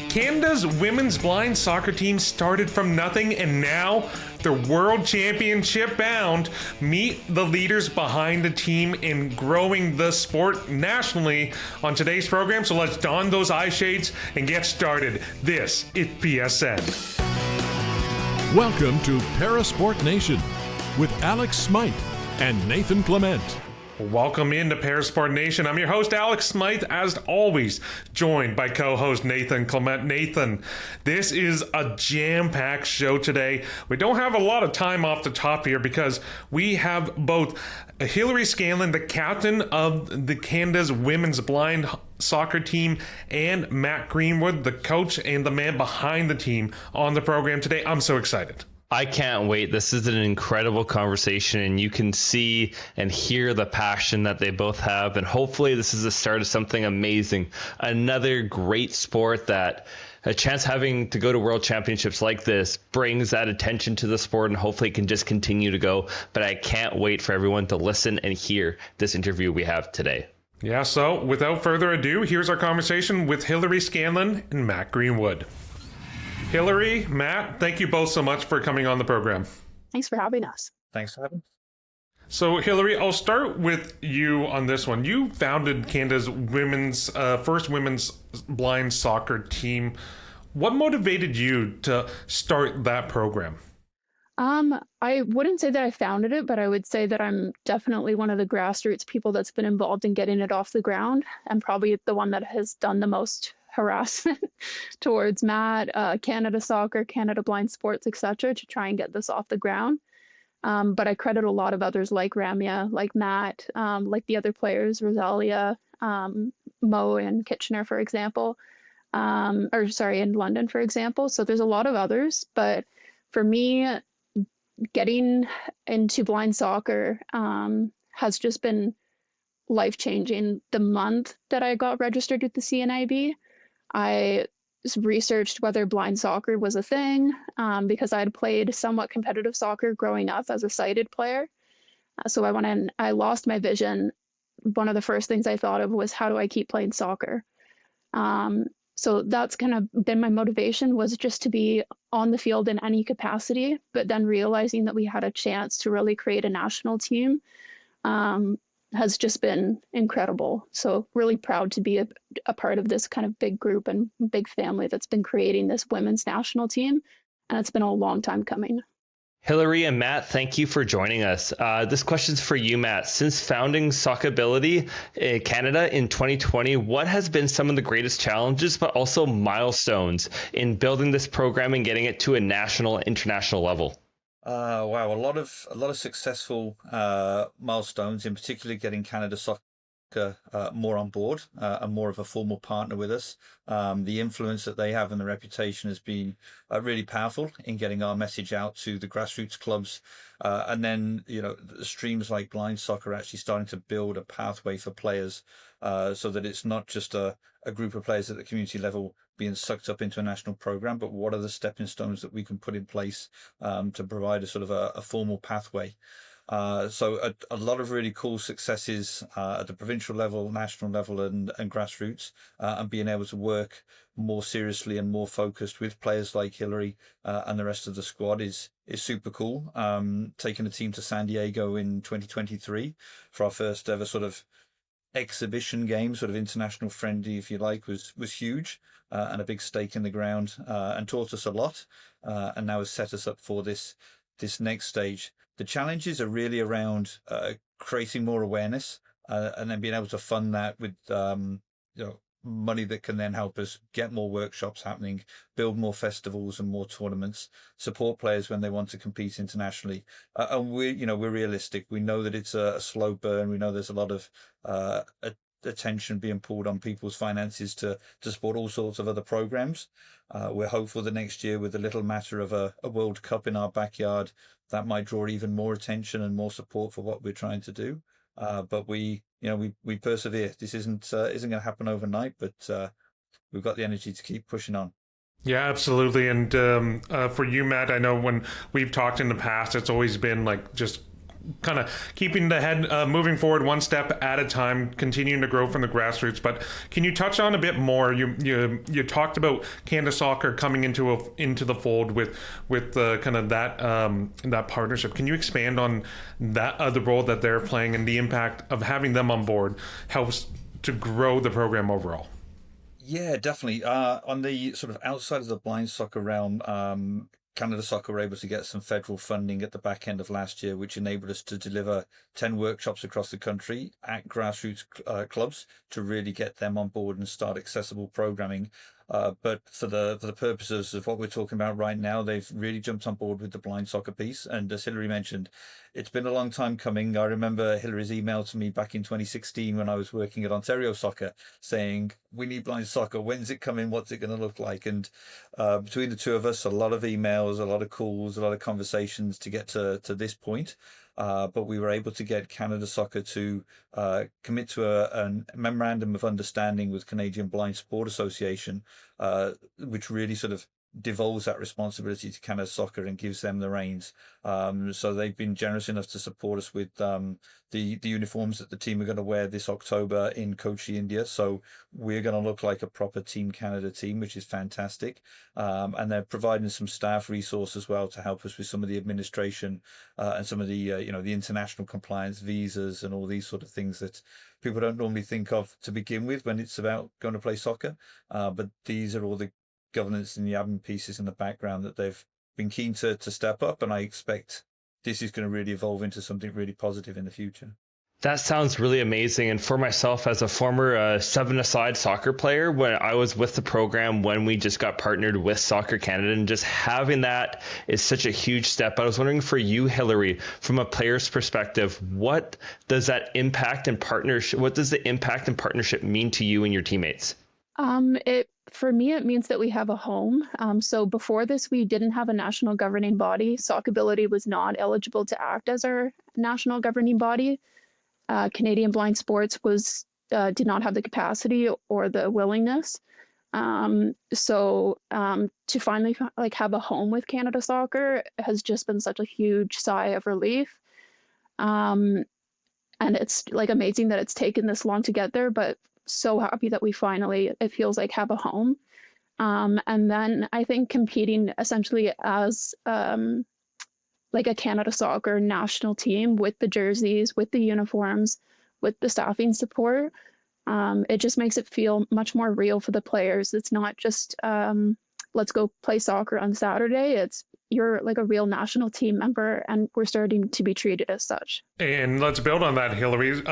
Canada's women's blind soccer team started from nothing and now they're world championship bound. Meet the leaders behind the team in growing the sport nationally on today's program. So let's don those eye shades and get started. This is PSN. Welcome to Parasport Nation with Alex Smyth and Nathan Clement. Welcome into Parasport Nation. I'm your host, Alex Smyth, as always, joined by co-host Nathan Clement. Nathan, this is a jam-packed show today. We don't have a lot of time off the top here because we have both Hilary Scanlon, the captain of the Canada's women's blind soccer team, and Matt Greenwood, the coach and the man behind the team, on the program today. I'm so excited. I can't wait. This is an incredible conversation, and you can see and hear the passion that they both have. And hopefully this is the start of something amazing. Another great sport that a chance having to go to world championships like this brings that attention to the sport, and hopefully it can just continue to go. But I can't wait for everyone to listen and hear this interview we have today. Yeah, so without further ado, here's our conversation with Hilary Scanlon and Matt Greenwood. Hilary, Matt, thank you both so much for coming on the program. Thanks for having us. Thanks for having us. So, Hilary, I'll start with you on this one. You founded Canada's first women's blind soccer team. What motivated you to start that program? I wouldn't say that I founded it, but I would say that I'm definitely one of the grassroots people that's been involved in getting it off the ground, and probably the one that has done the most harassment towards Matt, Canada Soccer, Canada Blind Sports, etc., to try and get this off the ground. But I credit a lot of others like Ramya, like Matt, like the other players, Rosalia, Mo in Kitchener, for example, in London, for example. So there's a lot of others, but for me, getting into blind soccer has just been life-changing. The month that I got registered with the CNIB, I researched whether blind soccer was a thing because I had played somewhat competitive soccer growing up as a sighted player. So I went in, I lost my vision. One of the first things I thought of was, how do I keep playing soccer? So that's kind of been my motivation, was just to be on the field in any capacity, but then realizing that we had a chance to really create a national team has just been incredible. So really proud to be a part of this kind of big group and big family that's been creating this women's national team. And it's been a long time coming. Hilary and Matt, thank you for joining us. This question's for you, Matt. Since founding Sockability Canada in 2020, what has been some of the greatest challenges, but also milestones in building this program and getting it to a national, international level? Wow, a lot of successful milestones, in particular getting Canada Soccer more on board and more of a formal partner with us. The influence that they have and the reputation has been really powerful in getting our message out to the grassroots clubs. And then, streams like blind soccer are actually starting to build a pathway for players so that it's not just a group of players at the community level being sucked up into a national program, but what are the stepping stones that we can put in place to provide a sort of a formal pathway. So a lot of really cool successes at the provincial level, national level, and grassroots, and being able to work more seriously and more focused with players like Hilary and the rest of the squad is super cool. Taking the team to San Diego in 2023 for our first ever sort of exhibition game, sort of international friendly, if you like, was huge, and a big stake in the ground, and taught us a lot, and now has set us up for this next stage. The challenges are really around creating more awareness and then being able to fund that with money that can then help us get more workshops happening, build more festivals and more tournaments, support players when they want to compete internationally. And we're realistic. We know that it's a slow burn. We know there's a lot of attention being pulled on people's finances to support all sorts of other programs. We're hopeful that next year, with the little matter of a World Cup in our backyard, that might draw even more attention and more support for what we're trying to do. But we persevere. This isn't going to happen overnight, but we've got the energy to keep pushing on. Yeah, absolutely. And for you, Matt, I know when we've talked in the past, it's always been like just kind of keeping the head moving forward one step at a time, continuing to grow from the grassroots. But can you touch on a bit more? You talked about Canada Soccer coming into the fold with kind of that partnership. Can you expand on that the role that they're playing and the impact of having them on board helps to grow the program overall? Yeah, definitely. On the sort of outside of the blind soccer realm, Canada Soccer were able to get some federal funding at the back end of last year, which enabled us to deliver 10 workshops across the country at grassroots clubs to really get them on board and start accessible programming. But for the purposes of what we're talking about right now, they've really jumped on board with the blind soccer piece. And as Hilary mentioned, it's been a long time coming. I remember Hilary's email to me back in 2016 when I was working at Ontario Soccer saying, we need blind soccer. When's it coming? What's it going to look like? And between the two of us, a lot of emails, a lot of calls, a lot of conversations to get to this point. But we were able to get Canada Soccer to commit to a memorandum of understanding with Canadian Blind Sport Association, which really sort of devolves that responsibility to Canada Soccer and gives them the reins. So they've been generous enough to support us with the uniforms that the team are going to wear this October in Kochi, India. So we're going to look like a proper Team Canada team, which is fantastic. And they're providing some staff resource as well to help us with some of the administration and some of the the international compliance, visas, and all these sort of things that people don't normally think of to begin with when it's about going to play soccer. But these are all the governance and the admin pieces in the background that they've been keen to step up, and I expect this is going to really evolve into something really positive in the future. That sounds really amazing. And for myself, as a former 7-a-side soccer player, when I was with the program, when we just got partnered with Soccer Canada, and just having that is such a huge step. I was wondering for you, Hilary, from a player's perspective, what does that impact and partnership? What does the impact and partnership mean to you and your teammates? For me, it means that we have a home. So before this, we didn't have a national governing body. Sockability was not eligible to act as our national governing body. Canadian Blind Sports did not have the capacity or the willingness. So to finally have a home with Canada Soccer has just been such a huge sigh of relief. And it's amazing that it's taken this long to get there, but so happy that we finally, it feels like, have a home. And then I think competing essentially as a Canada Soccer national team with the jerseys, with the uniforms, with the staffing support, it just makes it feel much more real for the players. It's not just let's go play soccer on Saturday. It's you're a real national team member, and we're starting to be treated as such. And let's build on that, Hilary.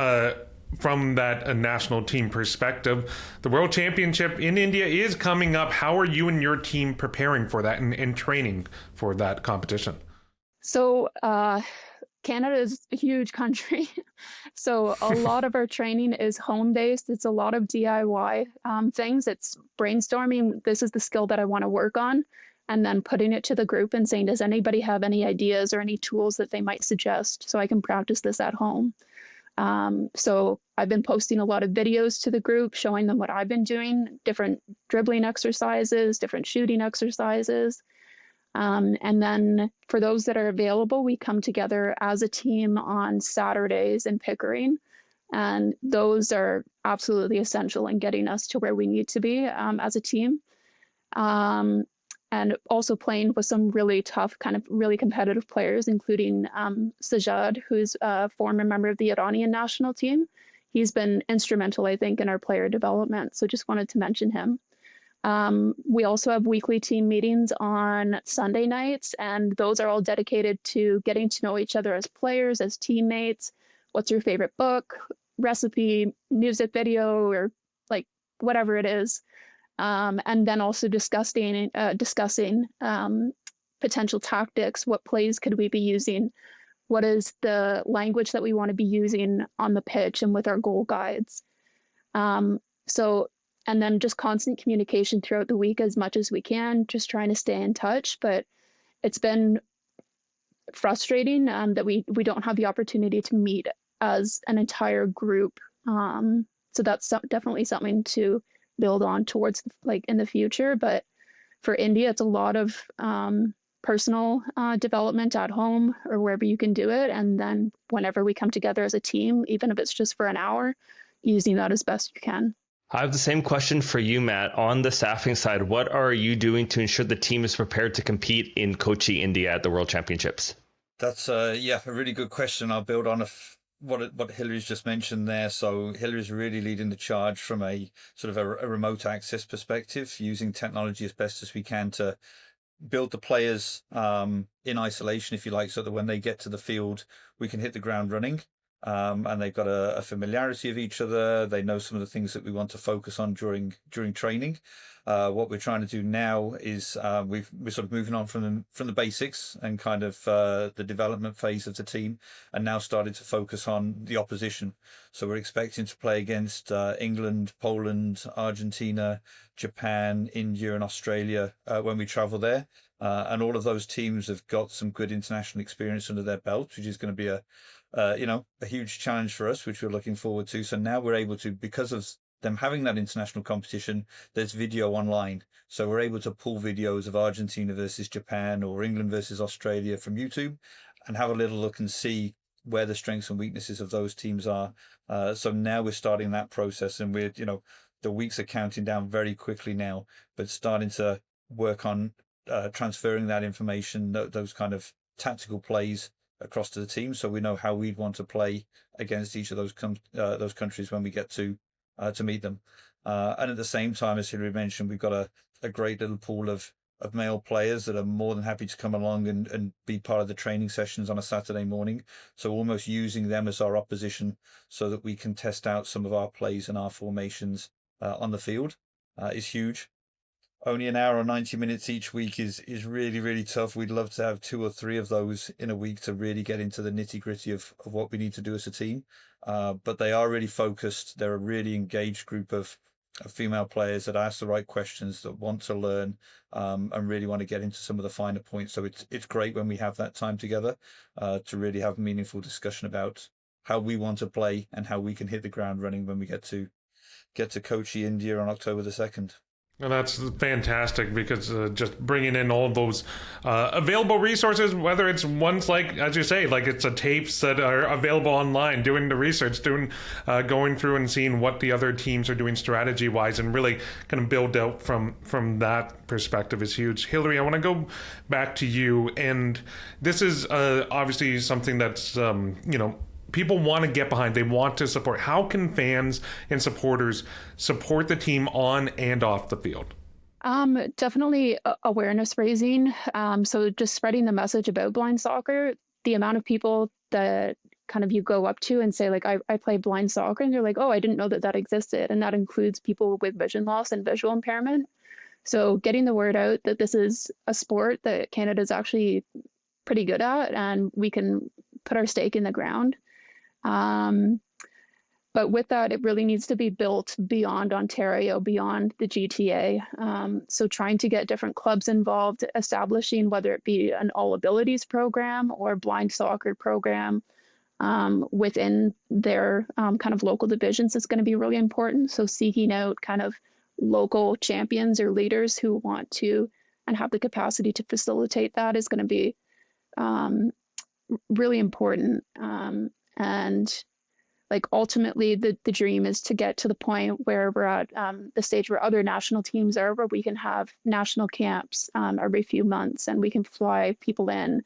From that national team perspective, the World Championship in India is coming up. How are you and your team preparing for that and training for that competition? So Canada is a huge country. So a lot of our training is home-based. It's a lot of DIY things. It's brainstorming. This is the skill that I want to work on. And then putting it to the group and saying, does anybody have any ideas or any tools that they might suggest so I can practice this at home? So I've been posting a lot of videos to the group, showing them what I've been doing, different dribbling exercises, different shooting exercises. And then for those that are available, we come together as a team on Saturdays in Pickering. And those are absolutely essential in getting us to where we need to be as a team. And also playing with some really tough, kind of really competitive players, including Sajad, who's a former member of the Iranian national team. He's been instrumental, I think, in our player development. So just wanted to mention him. We also have weekly team meetings on Sunday nights, and those are all dedicated to getting to know each other as players, as teammates. What's your favorite book, recipe, music video, or whatever it is. And then also discussing potential tactics. What plays could we be using? What is the language that we want to be using on the pitch and with our goal guides? And then just constant communication throughout the week as much as we can, just trying to stay in touch. But it's been frustrating that we don't have the opportunity to meet as an entire group. So that's definitely something to build on towards in the future. But for India, it's a lot of personal development at home or wherever you can do it. And then whenever we come together as a team, even if it's just for an hour, using that as best you can. I have the same question for you, Matt. On the staffing side, what are you doing to ensure the team is prepared to compete in Kochi, India at the World Championships? That's a really good question. I'll build on what Hillary's just mentioned there. So Hillary's really leading the charge from a sort of a remote access perspective, using technology as best as we can to build the players in isolation, if you like, so that when they get to the field, we can hit the ground running. And they've got a familiarity of each other. They know some of the things that we want to focus on during training. What we're trying to do now is we're sort of moving on from the basics and kind of the development phase of the team, and now started to focus on the opposition. So we're expecting to play against England, Poland, Argentina, Japan, India, and Australia when we travel there. And all of those teams have got some good international experience under their belt, which is going to be a huge challenge for us, which we're looking forward to. So now we're able to, because of them having that international competition, there's video online. So we're able to pull videos of Argentina versus Japan or England versus Australia from YouTube and have a little look and see where the strengths and weaknesses of those teams are. So now we're starting that process, and we're, the weeks are counting down very quickly now, but starting to work on transferring that information, those kind of tactical plays across to the team, so we know how we'd want to play against each of those countries when we get to meet them. And at the same time, as Hillary mentioned, we've got a great little pool of male players that are more than happy to come along and be part of the training sessions on a Saturday morning. So almost using them as our opposition so that we can test out some of our plays and our formations on the field is huge. Only an hour or 90 minutes each week is really, really tough. We'd love to have 2 or 3 of those in a week to really get into the nitty gritty of what we need to do as a team. But they are really focused. They're a really engaged group of female players that ask the right questions, that want to learn, and really want to get into some of the finer points. So it's great when we have that time together to really have a meaningful discussion about how we want to play and how we can hit the ground running when we get to Kochi, India on October the 2nd. And that's fantastic, because just bringing in all those available resources, whether it's ones like, as you say, like it's tapes that are available online, doing the research, going through and seeing what the other teams are doing strategy-wise, and really kind of build out from that perspective is huge. Hillary, I want to go back to you, and this is obviously something that's, people want to get behind. They want to support. How can fans and supporters support the team on and off the field? Definitely awareness raising. So just spreading the message about blind soccer. The amount of people that kind of you go up to and say, like, I play blind soccer, and they're like, oh, I didn't know that existed. And that includes people with vision loss and visual impairment. So getting the word out that this is a sport that Canada's actually pretty good at, and we can put our stake in the ground. But with that, it really needs to be built beyond Ontario, beyond the GTA. So trying to get different clubs involved, establishing whether it be an all abilities program or blind soccer program within their kind of local divisions is going to be really important. So seeking out kind of local champions or leaders who want to and have the capacity to facilitate that is going to be really important. And like ultimately the dream is to get to the point where we're at the stage where other national teams are, where we can have national camps every few months, and we can fly people in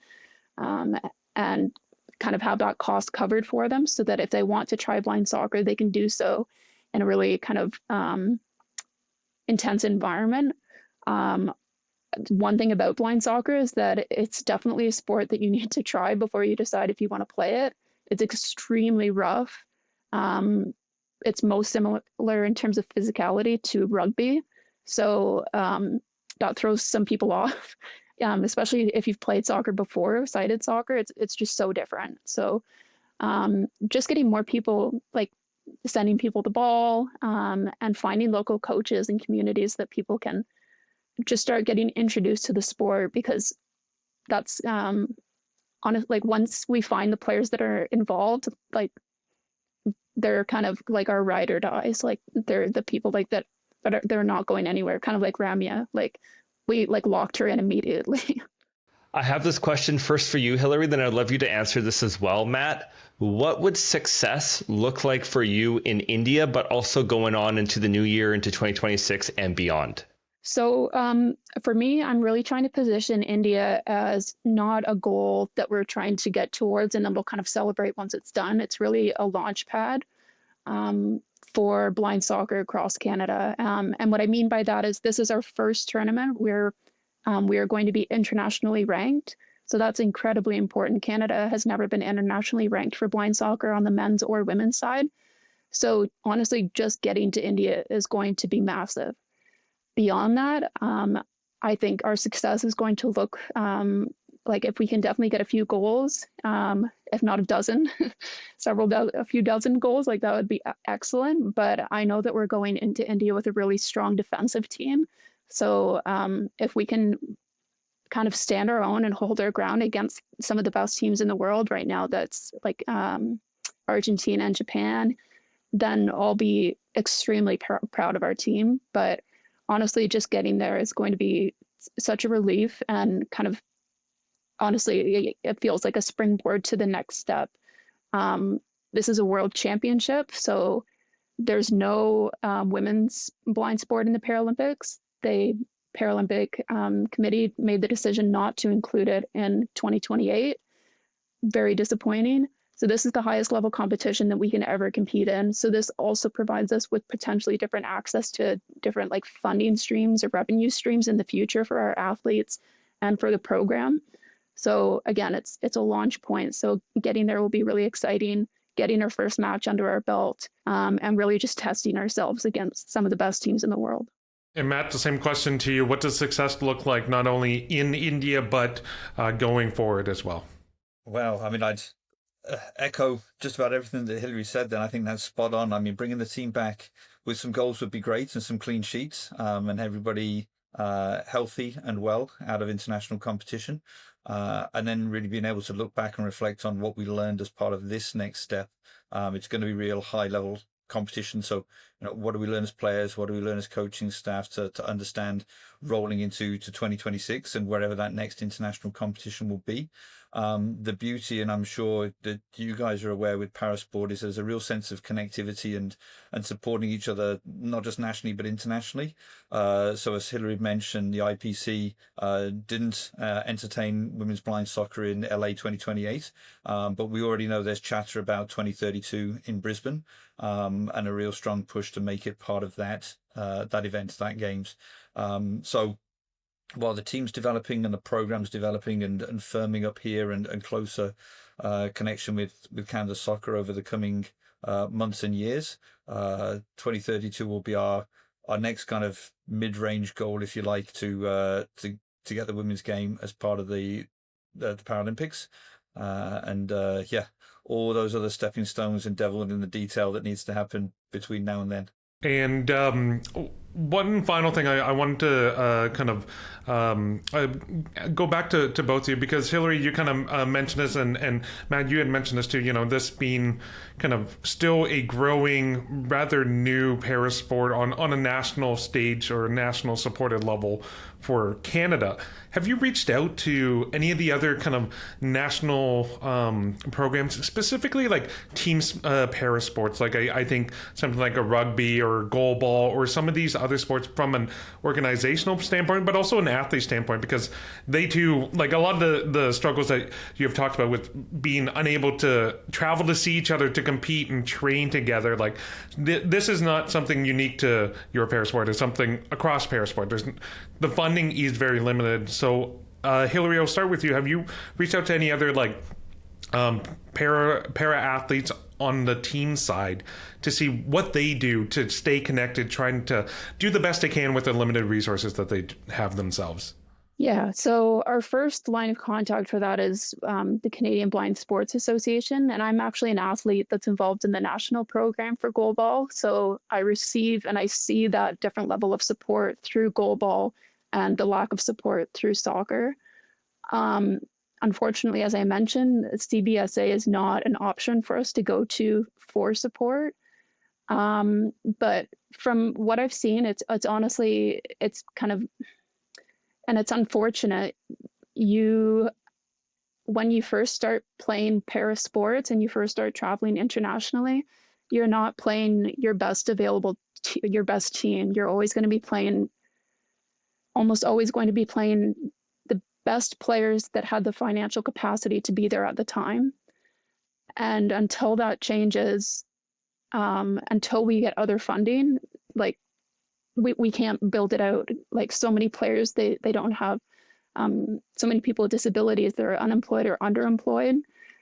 and kind of have that cost covered for them, so that if they want to try blind soccer, they can do so in a really kind of intense environment. One thing about blind soccer is that it's definitely a sport that you need to try before you decide if you want to play it. It's extremely rough. It's most similar in terms of physicality to rugby. So that throws some people off, especially if you've played soccer before, sided soccer. It's just so different. So just getting more people, like sending people the ball, and finding local coaches and communities that people can just start getting introduced to the sport, because that's honestly, like, once we find the players that are involved, like they're kind of like our ride or dies. Like they're the people like that they're not going anywhere. Kind of like Ramya, like we like locked her in immediately. I have this question first for you, Hillary, then I'd love you to answer this as well. Matt, what would success look like for you in India, but also going on into the new year, into 2026 and beyond? So for me, I'm really trying to position India as not a goal that we're trying to get towards and then we'll kind of celebrate once it's done. It's really a launch pad for blind soccer across Canada. And what I mean by that is this is our first tournament where we are going to be internationally ranked. So that's incredibly important. Canada has never been internationally ranked for blind soccer on the men's or women's side. So honestly, just getting to India is going to be massive. Beyond that, I think our success is going to look like if we can definitely get a few goals, if not a dozen, a few dozen goals, like that would be excellent. But I know that we're going into India with a really strong defensive team. So if we can kind of stand our own and hold our ground against some of the best teams in the world right now, that's like Argentina and Japan, then I'll be extremely proud of our team. But honestly, just getting there is going to be such a relief and kind of, honestly, it feels like a springboard to the next step. This is a world championship, so there's no women's blind sport in the Paralympics. The Paralympic committee made the decision not to include it in 2028. Very disappointing. So this is the highest level competition that we can ever compete in. So this also provides us with potentially different access to different like funding streams or revenue streams in the future for our athletes and for the program. So again, it's a launch point. So getting there will be really exciting, getting our first match under our belt, and really just testing ourselves against some of the best teams in the world. And Matt, the same question to you. What does success look like, not only in India, but going forward as well? Well, I mean, I'd echo just about everything that Hillary said then. I think that's spot on. I mean, bringing the team back with some goals would be great and some clean sheets, and everybody healthy and well out of international competition. And then really being able to look back and reflect on what we learned as part of this next step. It's going to be real high level competition. So, what do we learn as players? What do we learn as coaching staff to understand rolling into 2026 and wherever that next international competition will be? The beauty, and I'm sure that you guys are aware with Parasport, is there's a real sense of connectivity and supporting each other, not just nationally, but internationally. So as Hillary mentioned, the IPC didn't entertain women's blind soccer in LA 2028, but we already know there's chatter about 2032 in Brisbane, and a real strong push to make it part of that event, that games. So while the team's developing and the program's developing and firming up here and closer connection with Canada Soccer over the coming months and years, 2032 will be our next kind of mid-range goal, if you like, to get the women's game as part of the Paralympics, and all those other stepping stones and devil in the detail that needs to happen between now and then. And one final thing I wanted to kind of go back to both of you, because Hillary, you kind of mentioned this, and Matt, you had mentioned this too, this being kind of still a growing, rather new parasport on a national stage or a national supported level for Canada. Have you reached out to any of the other kind of national programs, specifically like teams parasports? Like I think something like a rugby or goalball or some of these other sports from an organizational standpoint, but also an athlete standpoint, because they too, like a lot of the struggles that you have talked about with being unable to travel to see each other, to compete and train together. Like this is not something unique to your parasport. It's something across parasport. The funding is very limited. So Hillary, I'll start with you. Have you reached out to any other like para athletes on the team side to see what they do to stay connected, trying to do the best they can with the limited resources that they have themselves? Yeah, so our first line of contact for that is the Canadian Blind Sports Association, and I'm actually an athlete that's involved in the national program for goalball. So I receive and I see that different level of support through goalball and the lack of support through soccer. Unfortunately, as I mentioned, CBSA is not an option for us to go to for support. But from what I've seen, it's honestly, it's kind of, and it's unfortunate, when you first start playing para sports and you first start traveling internationally, you're not playing your best your best team. You're always going to be playing, almost always going to be playing the best players that had the financial capacity to be there at the time. And until that changes, until we get other funding, like we can't build it out. Like so many players, they don't have so many people with disabilities that are unemployed or underemployed.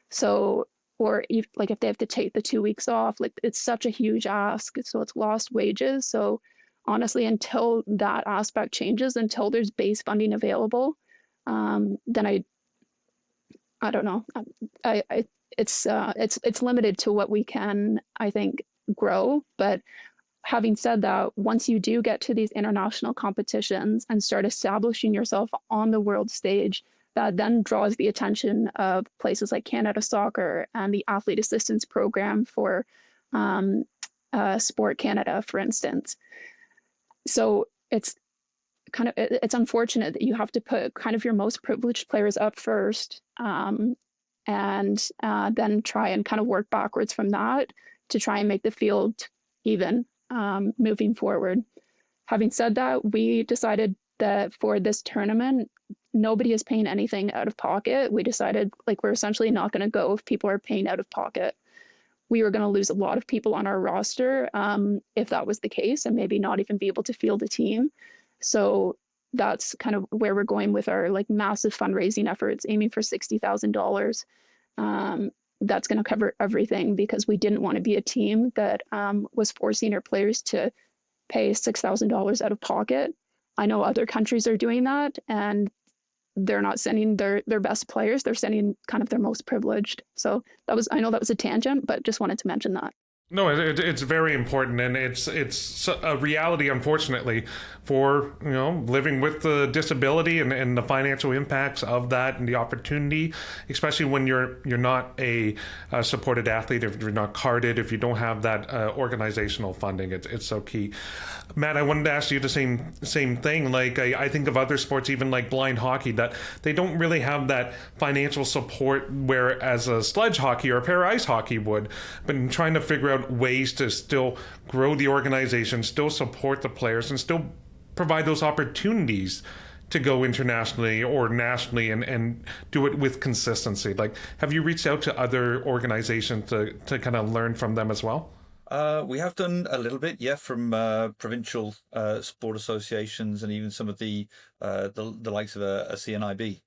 So, or if, like if they have to take the 2 weeks off, like it's such a huge ask. So it's lost wages. So honestly, until that aspect changes, until there's base funding available, then I don't know. It's limited to what we can, I think, grow. But having said that, once you do get to these international competitions and start establishing yourself on the world stage, that then draws the attention of places like Canada Soccer and the Athlete Assistance Program for Sport Canada, for instance. So it's unfortunate that you have to put kind of your most privileged players up first, and then try and kind of work backwards from that to try and make the field even moving forward. Having said that, we decided that for this tournament, nobody is paying anything out of pocket. We decided like we're essentially not going to go if people are paying out of pocket. We were going to lose a lot of people on our roster if that was the case, and maybe not even be able to field a team. So that's kind of where we're going with our like massive fundraising efforts, aiming for $60,000. That's going to cover everything, because we didn't want to be a team that was forcing our players to pay $6,000 out of pocket. I know other countries are doing that, and they're not sending their best players. They're sending kind of their most privileged. So I know that was a tangent, but just wanted to mention that. No, it's very important, and it's a reality, unfortunately, for living with the disability and the financial impacts of that and the opportunity, especially when you're not a supported athlete, if you're not carded, if you don't have that organizational funding. It's so key. Matt, I wanted to ask you the same thing. Like I think of other sports, even like blind hockey, that they don't really have that financial support, whereas a sledge hockey or para ice hockey would. But in trying to figure out ways to still grow the organization, still support the players, and still provide those opportunities to go internationally or nationally and do it with consistency. Like, have you reached out to other organizations to kind of learn from them as well? We have done a little bit, yeah, from provincial sport associations and even some of the likes of a CNIB.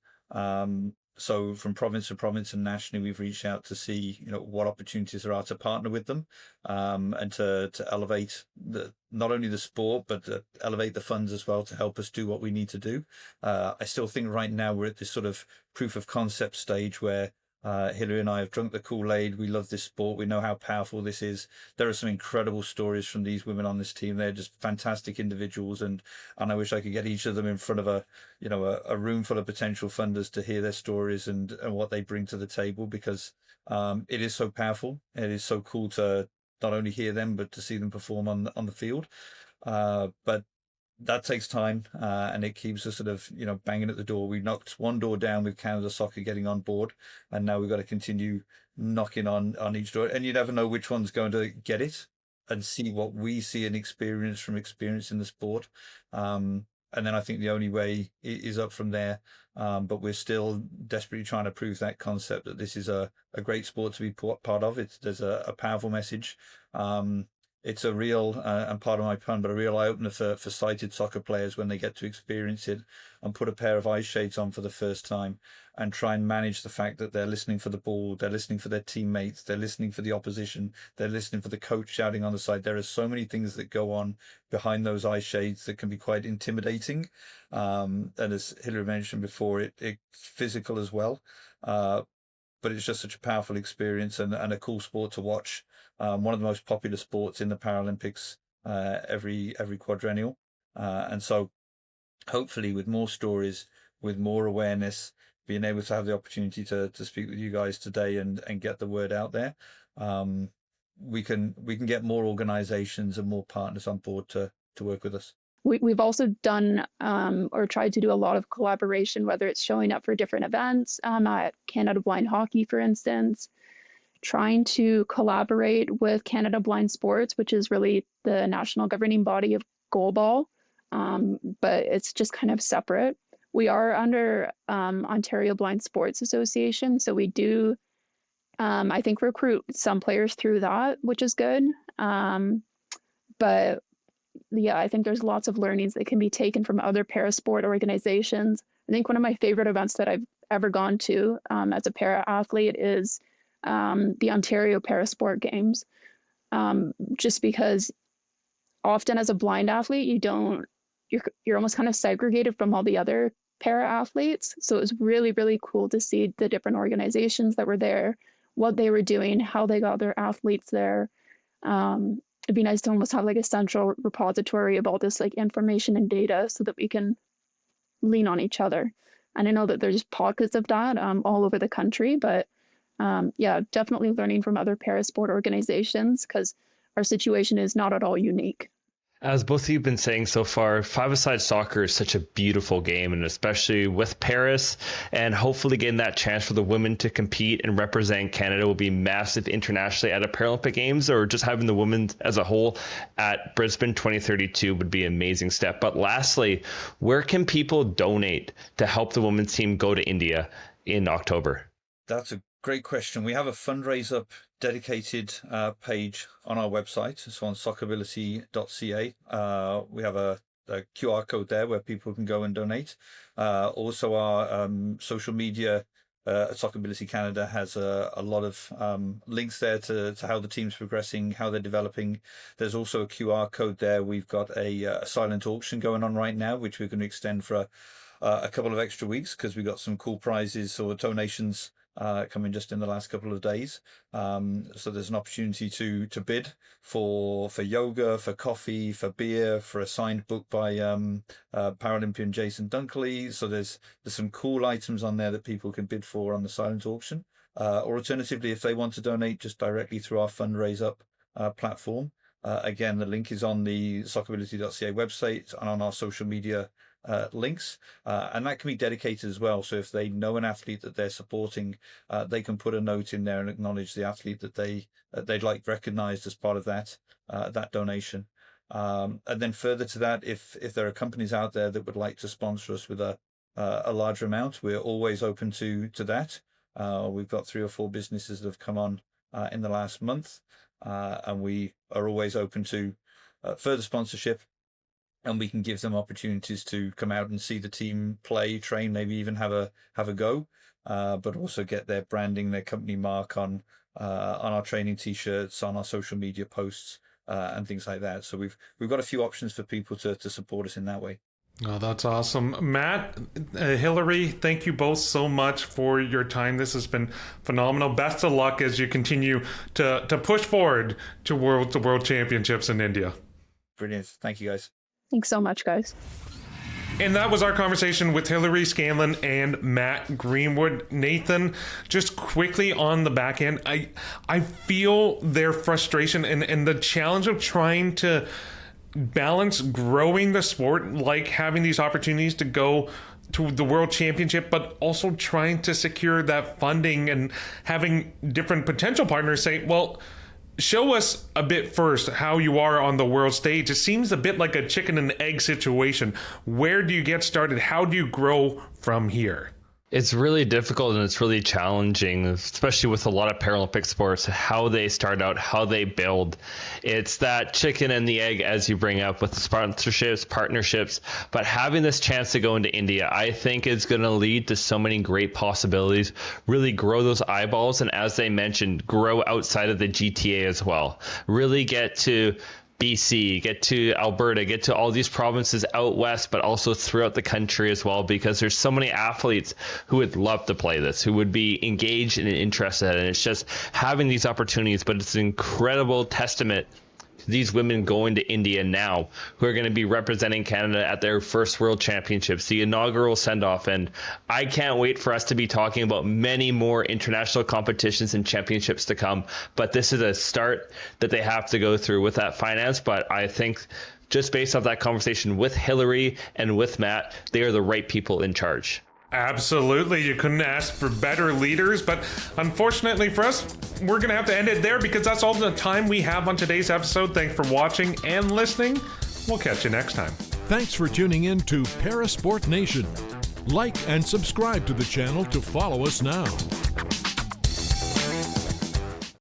So from province to province and nationally, we've reached out to see what opportunities there are to partner with them, and to elevate not only the sport but elevate the funds as well to help us do what we need to do. I still think right now we're at this sort of proof of concept stage where Hillary and I have drunk the Kool-Aid. We love this sport. We know how powerful this is. There are some incredible stories from these women on this team. They're just fantastic individuals, and I wish I could get each of them in front of a room full of potential funders to hear their stories and what they bring to the table, because it is so powerful. It is so cool to not only hear them but to see them perform on the field. But that takes time, and it keeps us sort of banging at the door. We knocked one door down with Canada Soccer getting on board, and now we've got to continue knocking on each door, and you never know which one's going to get it and see what we see and experience from experience in the sport. And then I think the only way is up from there. But we're still desperately trying to prove that concept that this is a great sport to be part of. There's a powerful message. It's a real, and part of my pun, but a real eye-opener for sighted soccer players when they get to experience it and put a pair of eye shades on for the first time and try and manage the fact that they're listening for the ball, they're listening for their teammates, they're listening for the opposition, they're listening for the coach shouting on the side. There are so many things that go on behind those eye shades that can be quite intimidating. And as Hillary mentioned before, it's physical as well. But it's just such a powerful experience and a cool sport to watch. One of the most popular sports in the Paralympics every quadrennial. And so hopefully with more stories, with more awareness, being able to have the opportunity to speak with you guys today and get the word out there, we can get more organizations and more partners on board to work with us. we've also done or tried to do a lot of collaboration, whether it's showing up for different events at Canada Blind Hockey, for instance, trying to collaborate with Canada Blind Sports, which is really the national governing body of goalball, but it's just kind of separate. We are under Ontario Blind Sports Association, so we do, I think, recruit some players through that, which is good. But yeah, I think there's lots of learnings that can be taken from other parasport organizations. I think one of my favorite events that I've ever gone to as a para athlete is the Ontario Parasport Games, just because often as a blind athlete, you're almost kind of segregated from all the other para athletes. So it was really, really cool to see the different organizations that were there, what they were doing, how they got their athletes there. It'd be nice to almost have like a central repository of all this like information and data so that we can lean on each other. And I know that there's pockets of that all over the country, but yeah, definitely learning from other parasport organizations because our situation is not at all unique. As both of you have been saying so far, five-a-side soccer is such a beautiful game, and especially with Paris, and hopefully getting that chance for the women to compete and represent Canada will be massive internationally at a Paralympic Games, or just having the women as a whole at Brisbane 2032 would be an amazing step. But lastly, where can people donate to help the women's team go to India in October? That's a great question. We have a fundraise up dedicated page on our website. So on soccerability.ca, we have a QR code there where people can go and donate. Also, our social media Soccerability Canada has a lot of links there to how the team's progressing, how they're developing. There's also a QR code there. We've got a silent auction going on right now, which we're going to extend for a couple of extra weeks because we've got some cool prizes or donations coming just in the last couple of days. So there's an opportunity to bid for yoga, for coffee, for beer, for a signed book by Paralympian Jason Dunkley. So there's some cool items on there that people can bid for on the silent auction. Or alternatively, if they want to donate just directly through our Fundraise Up platform, again, the link is on the soccerability.ca website and on our social media links, and that can be dedicated as well. So if they know an athlete that they're supporting, they can put a note in there and acknowledge the athlete that they'd like recognized as part of that donation. And then further to that, if there are companies out there that would like to sponsor us with a larger amount, we're always open to that. We've got 3 or 4 businesses that have come on in the last month, and we are always open to further sponsorship. And we can give them opportunities to come out and see the team play, train, maybe even have a go, but also get their branding, their company mark on our training T-shirts, on our social media posts, and things like that. So we've got a few options for people to support us in that way. Oh, that's awesome. Matt, Hillary, thank you both so much for your time. This has been phenomenal. Best of luck as you continue to push forward to the World Championships in India. Brilliant. Thank you, guys. Thanks so much, guys. And that was our conversation with Hillary Scanlon and Matt Greenwood. Nathan, just quickly on the back end, I feel their frustration and the challenge of trying to balance growing the sport, like having these opportunities to go to the World Championship, but also trying to secure that funding and having different potential partners say, well, show us a bit first how you are on the world stage. It seems a bit like a chicken and egg situation. Where do you get started? How do you grow from here? It's really difficult and it's really challenging, especially with a lot of Paralympic sports, how they start out, how they build. It's that chicken and the egg, as you bring up, with the sponsorships, partnerships. But having this chance to go into India, I think is going to lead to so many great possibilities, really grow those eyeballs. And as they mentioned, grow outside of the GTA as well. Really get to BC, get to Alberta, get to all these provinces out west, but also throughout the country as well, because there's so many athletes who would love to play this, who would be engaged and interested. And it's just having these opportunities, but it's an incredible testament to these women going to India now, who are going to be representing Canada at their first World Championships, the inaugural send-off. And I can't wait for us to be talking about many more international competitions and championships to come. But this is a start that they have to go through with that finance. But I think just based off that conversation with Hillary and with Matt, they are the right people in charge. Absolutely. You couldn't ask for better leaders, but unfortunately for us, we're going to have to end it there because that's all the time we have on today's episode. Thanks for watching and listening. We'll catch you next time. Thanks for tuning in to Parasport Nation. Like and subscribe to the channel to follow us now.